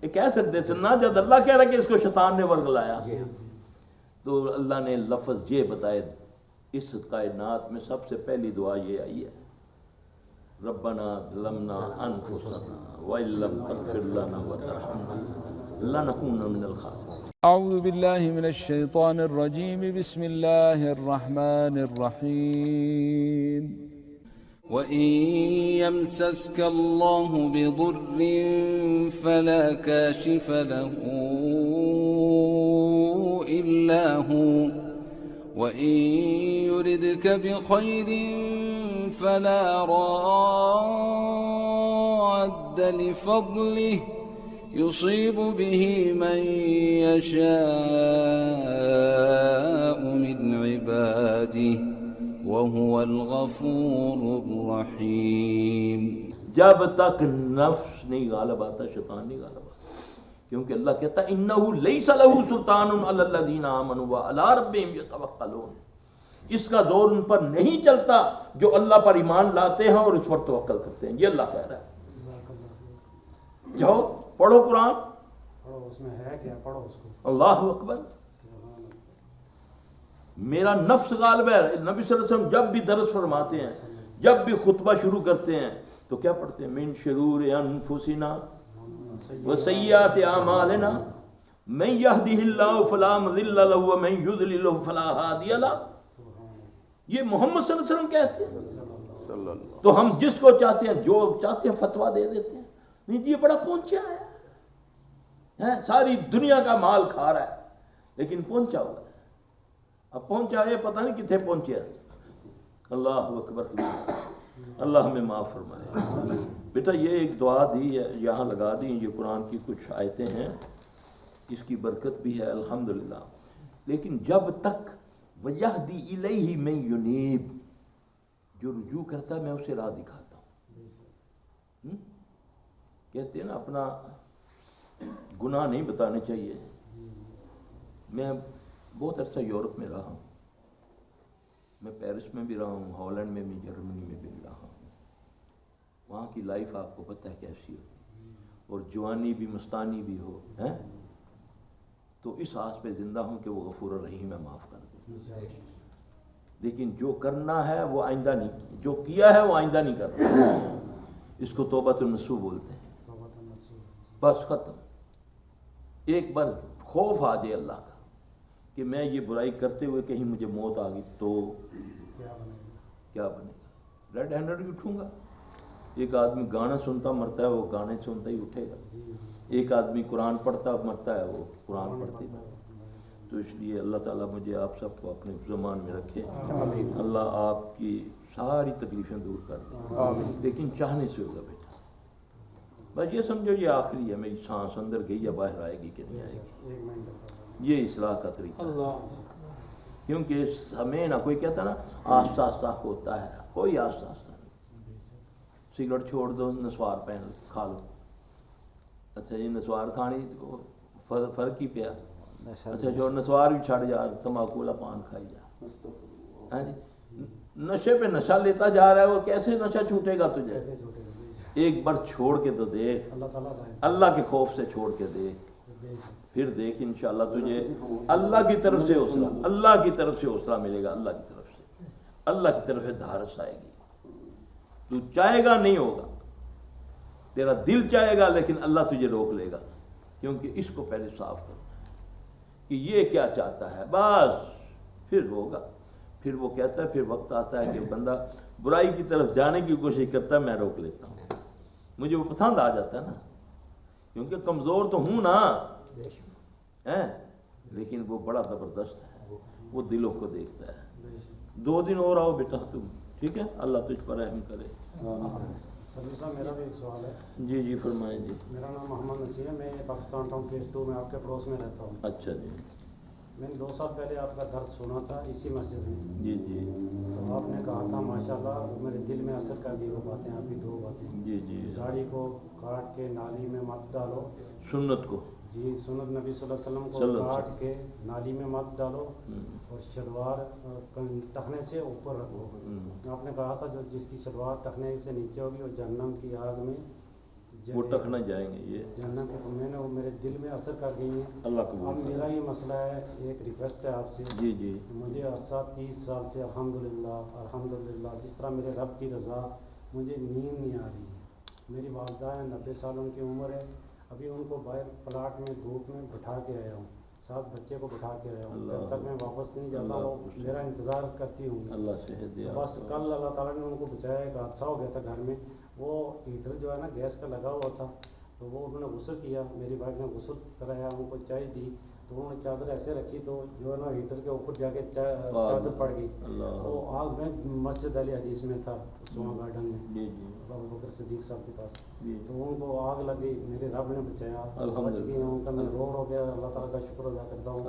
یہ کہہ سکتے تھے نا جب اللہ کہہ رہا کہ اس کو شیطان نے ورگلایا، تو اللہ نے لفظ یہ بتائے. اس کائنات میں سب سے پہلی دعا یہ آئی ہے، ربنا ظلمنا انفسنا وان لم تغفر لنا وترحمنا لنكونن من الخاسرين. اعوذ باللہ من الشیطان الرجیم، بسم اللہ الرحمن الرحیم. وَإِن يَمْسَسْكَ اللَّهُ بِضُرٍّ فَلَا كَاشِفَ لَهُ إِلَّا هُوَ وَإِن يُرِدْكَ بِخَيْرٍ فَلَا رَادَّ لِفَضْلِهِ يُصِيبُ بِهِ مَن يَشَاءُ مِنْ عِبَادِهِ وَهُوَ الْغَفُورُ الرَّحِيمُ. جب تک نفس نہیں غالب آتا شیطان نہیں غالب آتا، کیونکہ اللہ کہتا ہے اِنَّهُ لَيْسَ لَهُ سُلْطَانٌ عَلَى الَّذِينَ آمَنُوا وَعَلَىٰ رَبِّهِمْ يَتَوَكَّلُونَ. اس کا زور ان پر نہیں چلتا جو اللہ پر ایمان لاتے ہیں اور اس پر توکل کرتے ہیں. یہ اللہ کہہ رہا ہے. جاؤ پڑھو قرآن، اس میں ہے کیا، پڑھو اس کو. اللہ اکبر. میرا نفس غالب ہے. نبی صلی اللہ علیہ وسلم جب بھی درس فرماتے ہیں، جب بھی خطبہ شروع کرتے ہیں تو کیا پڑھتے ہیں؟ من شرور انفسنا وسیئات اعمالنا من یہدہ اللہ فلا مضل له ومن یضلل فلا ہادی له. یہ محمد صلی اللہ علیہ وسلم کہتے ہیں. تو ہم جس کو چاہتے ہیں جو چاہتے ہیں فتویٰ دے دیتے ہیں. نہیں جی یہ بڑا پہنچا ہے، ساری دنیا کا مال کھا رہا ہے لیکن پہنچا ہوا ہے. اب پہنچا ہے پتہ نہیں کتنے پہنچے. اللہ اکبر. اللہ ہمیں معاف فرمائے. بیٹا یہ ایک دعا دی ہے یہاں لگا دی. یہ قرآن کی کچھ آیتیں ہیں، اس کی برکت بھی ہے الحمدللہ. لیکن جب تک وَيَهْدِي إِلَيْهِ مَن يُنِيبُ، جو رجوع کرتا ہے میں اسے راہ دکھاتا ہوں. کہتے ہیں نا اپنا گناہ نہیں بتانے چاہیے. میں بہت عرصہ یورپ میں رہا ہوں، میں پیرس میں بھی رہا ہوں، ہالینڈ میں بھی، جرمنی میں بھی رہا ہوں. وہاں کی لائف آپ کو پتہ ہے کیسی ہوتی ہے، اور جوانی بھی مستانی بھی ہو ہیں تو اس آس پہ زندہ ہوں کہ وہ غفور الرحیم ہے، معاف کر دے. لیکن جو کرنا ہے وہ آئندہ نہیں، جو کیا ہے وہ آئندہ نہیں کرنا. اس کو توبۃ النصوح بولتے ہیں. بس ختم. ایک بار خوف آ جائے اللہ کا کہ میں یہ برائی کرتے ہوئے کہیں مجھے موت آ گئی تو کیا بنے گا. ریڈ ہینڈڈ ہی اٹھوں گا. ایک آدمی گانا سنتا مرتا ہے، وہ گانے سنتا ہی اٹھے گا. ایک آدمی قرآن پڑھتا مرتا ہے، وہ قرآن پڑھتے گا. تو اس لیے اللہ تعالیٰ مجھے آپ سب کو اپنے زمان میں رکھے. اللہ آپ کی ساری تکلیفیں دور کر دیں، لیکن چاہنے سے ہوگا بیٹا. بس یہ سمجھو یہ آخری ہے، میری سانس اندر گئی یا باہر آئے گی کہ نہیں آئے گی. یہ اصلاح کا طریقہ ہے. کیونکہ ہمیں نہ کوئی کہتا نا آہستہ آہستہ ہوتا ہے، کوئی آہستہ آہستہ نہیں. سگریٹ چھوڑ دو، نسوار پہن کھا لو. اچھا یہ نسوار کھانی فرق ہی پیا. اچھا جو نسوار بھی چھڑ جا، تمباکو والا پان کھائی جا. نشے پہ نشہ لیتا جا رہا ہے، وہ کیسے نشہ چھوٹے گا تجھے؟ ایک بار چھوڑ کے تو دیکھ، اللہ کے خوف سے چھوڑ کے دیکھ، پھر دیکھ انشاءاللہ تجھے اللہ کی طرف سے حوصلہ، اللہ کی طرف سے حوصلہ ملے گا. اللہ کی طرف سے، اللہ کی طرف سے دھارس آئے گی. تو چاہے گا نہیں ہوگا، تیرا دل چاہے گا لیکن اللہ تجھے روک لے گا. کیونکہ اس کو پہلے صاف کرنا کہ یہ کیا چاہتا ہے، بس پھر ہوگا. پھر وہ کہتا ہے، پھر وقت آتا ہے کہ بندہ برائی کی طرف جانے کی کوشش کرتا ہے، میں روک لیتا ہوں. مجھے وہ پسند آ جاتا ہے نا، کیونکہ کمزور تو ہوں نا، لیکن وہ بڑا زبردست ہے، وہ دلوں کو دیکھتا ہے. 2 دن اور آؤ بیٹا تم، ٹھیک ہے؟ اللہ تجھ پر رحم کرے. سلیم صاحب میرا بھی ایک سوال ہے. جی فرمائیں. جی میرا نام محمد نصیر ہے، میں پاکستان ٹاؤن فیز 2 میں آپ کے پڑوس میں رہتا ہوں. اچھا جی. میں نے 2 سال پہلے آپ کا درس سنا تھا اسی مسجد میں. جی تو آپ نے کہا تھا ماشاءاللہ میرے دل میں اثر کر دی وہ باتیں، آپ کی 2 باتیں. جی گاڑی کو کاٹ کے نالی میں مت ڈالو. سنت کو، جی سنت نبی صلی اللہ علیہ وسلم کو کاٹ کے نالی میں مت ڈالو، اور شلوار ٹخنے سے اوپر رکھو. آپ نے کہا تھا جو جس کی شلوار ٹخنے سے نیچے ہوگی وہ جہنم کی آگ میں وہ ٹخنا جائیں گے. یہ جہنم کے. دل میں اثر کر گئی ہیں. اللہ اب قبول میرا یہ مسئلہ ہے, ایک ریکویسٹ ہے آپ سے. جی جی مجھے عرصہ 30 سال سے الحمدللہ جس طرح میرے رب کی رضا مجھے نیند نہیں آ رہی ہے. میری والدہ ہیں, 90 سال ان کی عمر ہے. ابھی ان کو باہر پلاٹ میں دھوپ میں بٹھا کے آیا ہوں, 7 بچے کو بٹھا کے آیا ہوں. جب تک میں واپس نہیں جاتا وہ میرا انتظار کرتی ہوں. اللہ صحت دے. بس کل اللہ تعالیٰ نے ان کو بچایا. ایک حادثہ ہو گیا تھا گھر میں, وہ ہیٹر جو ہے نا گیس کا لگا ہوا تھا, تو وہ انہوں نے غسل کیا, میری وائف نے غسل کرایا, ان کو چائے دی, تو انہوں نے چادر ایسے رکھی تو جو ہے نا ہیٹر کے اوپر جا کے چادر پڑ گئی. وہ آگ میں مسجد علی حدیث میں تھا سوہاں گارڈن میں, جی جی ابو بکر صدیق صاحب کے پاس. جی تو ان کو آگ لگی, میرے رب نے بچایا, بچ گئے. ان کا میں رو گیا, اللہ تعالیٰ کا شکر ادا کرتا ہوں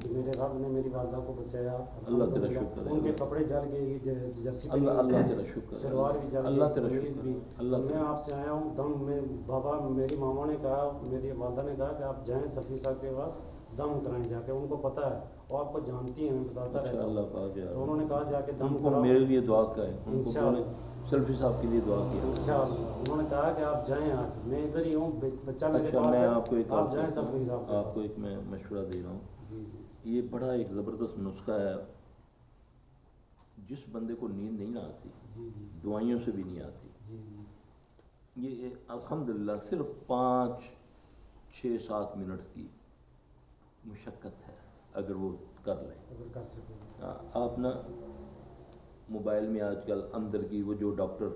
کہ میرے رب نے میری والدہ کو بچایا. اللہ تیرا شکر ہے. ان کے کپڑے جل گئے, جرسی اللہ تیرا شکر ہے. شلوار بھی جل اللہ گئی, تیرا قمیض شکر بھی. اللہ میں آپ سے آیا ہوں دم میں. بابا میری ماما نے کہا, میری والدہ نے کہا کہ آپ جائیں صفی صاحب کے پاس دم کرائیں جا کے. ان کو پتہ ہے, وہ آپ کو جانتی ہیں, میں بتاتا رہتا ہوں. اللہ پاک ہے. تو انہوں نے کہا جا کے دم ان کو کراؤ. میرے لیے دعا کریں, ان کو انشاءاللہ. سلفی صاحب کے لیے دعا کیا. انشاءاللہ انہوں نے کہا کہ آپ جائیں, آج میں ادھر ہی ہوں, بچہ میرے اچھا پاس میں ہے, آپ کو ایک آپ جائیں صفی صاحب کے آپ پاس. کو ایک میں مشورہ دے رہا ہوں. جی یہ بڑا ایک زبردست نسخہ ہے. جس بندے کو نیند نہیں آتی, جی جی دوائیوں سے بھی نہیں آتی, جی یہ الحمدللہ صرف 5-6-7 منٹ کی مشقت ہے اگر وہ کر لیں. اگر کر سکیں. آپ نا موبائل میں آج کل اندر کی وہ جو ڈاکٹر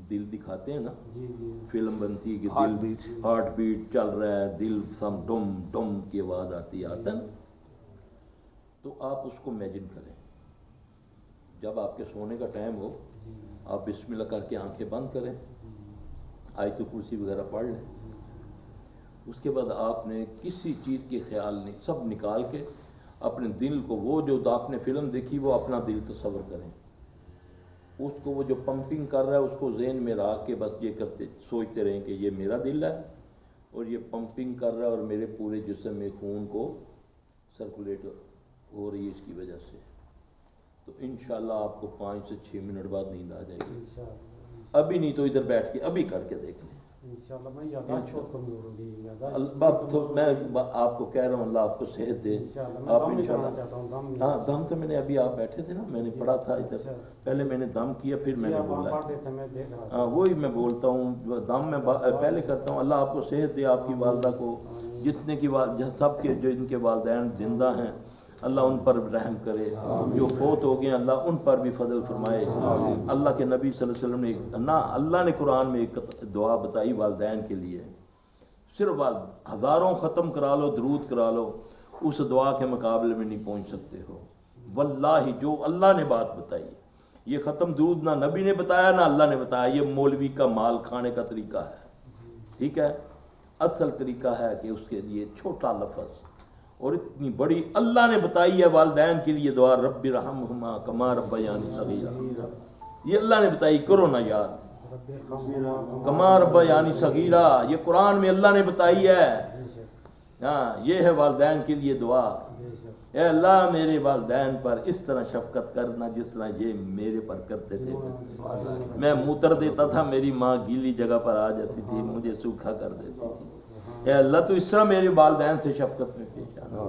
دل دکھاتے ہیں نا, جی جی فلم بنتی ہے کہ دل ہارٹ بیٹ چل رہا ہے, دل سم ڈم ڈم کی آواز آتی ہے, آتا ہے نا, تو آپ اس کو امیجن کریں. جب آپ کے سونے کا ٹائم ہو, آپ بسم اللہ کر کے آنکھیں بند کریں, آیت کرسی وغیرہ پڑھ لیں. اس کے بعد آپ نے کسی چیز کے خیال نہیں, سب نکال کے اپنے دل کو, وہ جو آپ نے فلم دیکھی وہ اپنا دل تصور کریں, اس کو وہ جو پمپنگ کر رہا ہے اس کو ذہن میں رکھ کے بس یہ کرتے سوچتے رہیں کہ یہ میرا دل ہے اور یہ پمپنگ کر رہا ہے اور میرے پورے جسم میں خون کو سرکولیٹ ہو رہی ہے اس کی وجہ سے. تو انشاءاللہ آپ کو 5 سے 6 منٹ بعد نیند آ جائے گی. انشاءاللہ ابھی نہیں تو ادھر بیٹھ کے ابھی کر کے دیکھ لیں. انشاءاللہ. میں یادداشت بہت کمزور ہو گئی, یادداشت بات تو میں آپ کو کہہ رہا ہوں, اللہ آپ کو صحت دے. انشاءاللہ. میں آپ دم بھی کرنا انشاءاللہ. چاہتا ہوں, دم. ہاں دم تو میں نے ابھی, آپ بیٹھے تھے نا, میں نے پڑھا تھا ادھر, پہلے میں نے دم کیا پھر میں نے آپ بولا. پڑھ رہے تھے, میں دیکھ رہا تھا. ہاں وہی میں بولتا ہوں, دم میں پہلے کرتا ہوں. اللہ آپ کو صحت دے, آپ کی والدہ کو, جتنے کی سب کے جو ان کے والدین زندہ ہیں اللہ ان پر رحم کرے, جو فوت ہو گئے اللہ ان پر بھی فضل فرمائے. اللہ کے نبی صلی اللہ علیہ وسلم نے نا, اللہ نے قرآن میں ایک دعا بتائی والدین کے لیے, صرف ہزاروں ختم کرا لو, درود کرا لو, اس دعا کے مقابلے میں نہیں پہنچ سکتے ہو. واللہ جو اللہ نے بات بتائی, یہ ختم درود نہ نبی نے بتایا نہ اللہ نے بتایا, یہ مولوی کا مال کھانے کا طریقہ ہے. ٹھیک ہے, اصل طریقہ ہے کہ اس کے لیے چھوٹا لفظ اور اتنی بڑی اللہ نے بتائی ہے والدین کے لیے دعا, رب ارحمہما کما ربیانی صغیرا. یہ اللہ نے بتائی, کرو نا یاد, کما ربیانی صغیرا, یہ قرآن میں اللہ نے بتائی ہے. ہاں یہ ہے والدین کے لیے دعا. اے اللہ میرے والدین پر اس طرح شفقت کرنا جس طرح یہ میرے پر کرتے تھے. میں موتر دیتا تھا, میری ماں گیلی جگہ پر آ جاتی تھی, مجھے سوکھا کر دیتی تھی. اے اللہ تو اس طرح میرے والدین سے شفقت میں پیش آنا.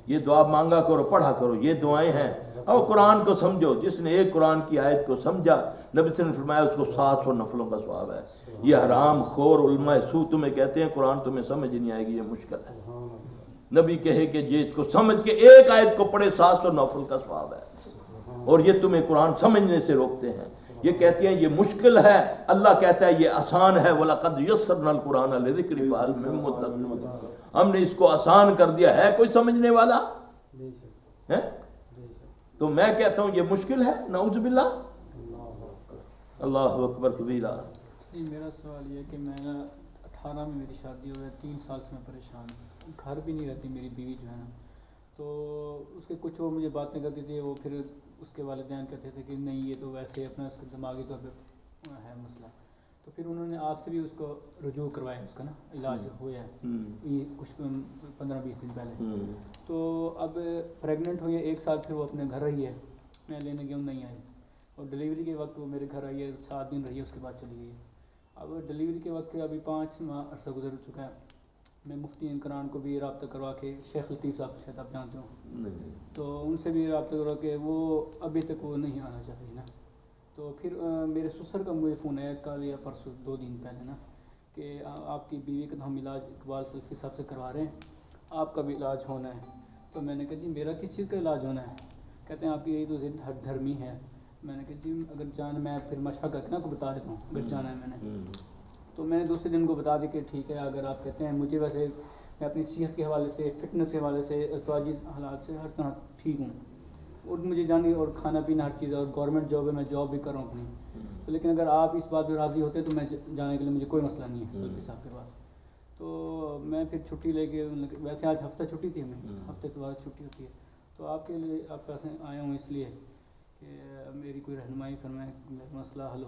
یہ دعا مانگا کرو, پڑھا کرو, یہ دعائیں ہیں. اور قرآن کو سمجھو, جس نے ایک قرآن کی آیت کو سمجھا نبی صلی اللہ علیہ وسلم نے فرمایا اس کو 700 نفلوں کا ثواب ہے. یہ حرام خور علماء سو تمہیں کہتے ہیں قرآن تمہیں سمجھ نہیں آئے گی, یہ مشکل ہے. نبی کہے کہ یہ اس کو سمجھ کے ایک آیت کو پڑھے 700 نفل کا ثواب ہے, اور یہ تمہیں قرآن سمجھنے سے روکتے ہیں. یہ کہتے ہیں یہ مشکل ہے, اللہ کہتا ہے یہ آسان ہے. وَلَقَدْ يَسَّرْنَا الْقُرْآنَ لِلذِّكْرِ فَهَلْ مِن مُّدَّكِرٍ, ہم نے اس کو آسان کر دیا, ہے کوئی سمجھنے والا ہے؟ تو میں کہتا ہوں یہ مشکل ہے, نعوذ باللہ. اللہ اکبر کبیرہ. میرا سوال یہ کہ میں 18 میں میری شادی ہوئی ہے, 3 سال سے میں پریشان ہوں, گھر بھی نہیں رہتی میری بیوی جو ہے نا, تو اس کے کچھ وہ مجھے باتیں کرتی تھی, وہ پھر اس کے والدین کہتے تھے کہ نہیں یہ تو ویسے اپنا اس کے دماغی طور پہ ہے مسئلہ. تو پھر انہوں نے آپ سے بھی اس کو رجوع کروایا, اس کا نا علاج ہوا ہے کچھ 15-20 دن پہلے. تو اب پریگننٹ ہوئی ہے 1 سال, پھر وہ اپنے گھر رہی ہے, میں لینے گیا ہوں نہیں آئی, اور ڈلیوری کے وقت وہ میرے گھر آئی ہے, 7 دن رہی ہے, اس کے بعد چلی گئی ہے. اب ڈلیوری کے وقت ابھی 5 ماہ عرصہ گزر چکا ہے, میں مفتی انقران کو بھی رابطہ کروا کے، شیخ لطیف صاحب شاید آپ جانتے ہوں، نہیں، تو ان سے بھی رابطہ کروا کے وہ ابھی تک وہ نہیں آنا چاہتے نا. تو پھر میرے سسر کا مجھے فون آیا کل یا پرسوں 2 دن پہلے نا کہ آپ کی بیوی کا ہم علاج اقبال سلفی صاحب سے کروا رہے ہیں، آپ کا بھی علاج ہونا ہے. تو میں نے کہا جی میرا کس چیز کا علاج ہونا ہے؟ کہتے ہیں آپ کی یہی تو ضد ہر دھرمی ہے. میں نے کہا جی اگر جانا، میں پھر مشورہ کر کے نا کو بتا دیتا ہوں اگر جانا ہے میں نے. تو میں نے دوسرے دن کو بتا دی کہ ٹھیک ہے اگر آپ کہتے ہیں. مجھے ویسے میں اپنی صحت کے حوالے سے، فٹنس کے حوالے سے، ازدواجی حالات سے ہر طرح ٹھیک ہوں، اور مجھے جانے اور کھانا پینا ہر چیز، اور گورنمنٹ جاب ہے، میں جاب بھی کر رہا ہوں اپنی. تو لیکن اگر آپ اس بات پہ راضی ہوتے تو میں جانے کے لیے مجھے کوئی مسئلہ نہیں ہے سلفی صاحب کے پاس. تو میں پھر چھٹی لے کے، ویسے آج ہفتہ چھٹی تھی ہمیں، ہفتے کے بعد چھٹی ہوتی ہے. تو آپ کے لیے، آپ پاس آیا ہوں اس لیے کہ میری کوئی رہنمائی فرمائیں، میرا مسئلہ حل ہو.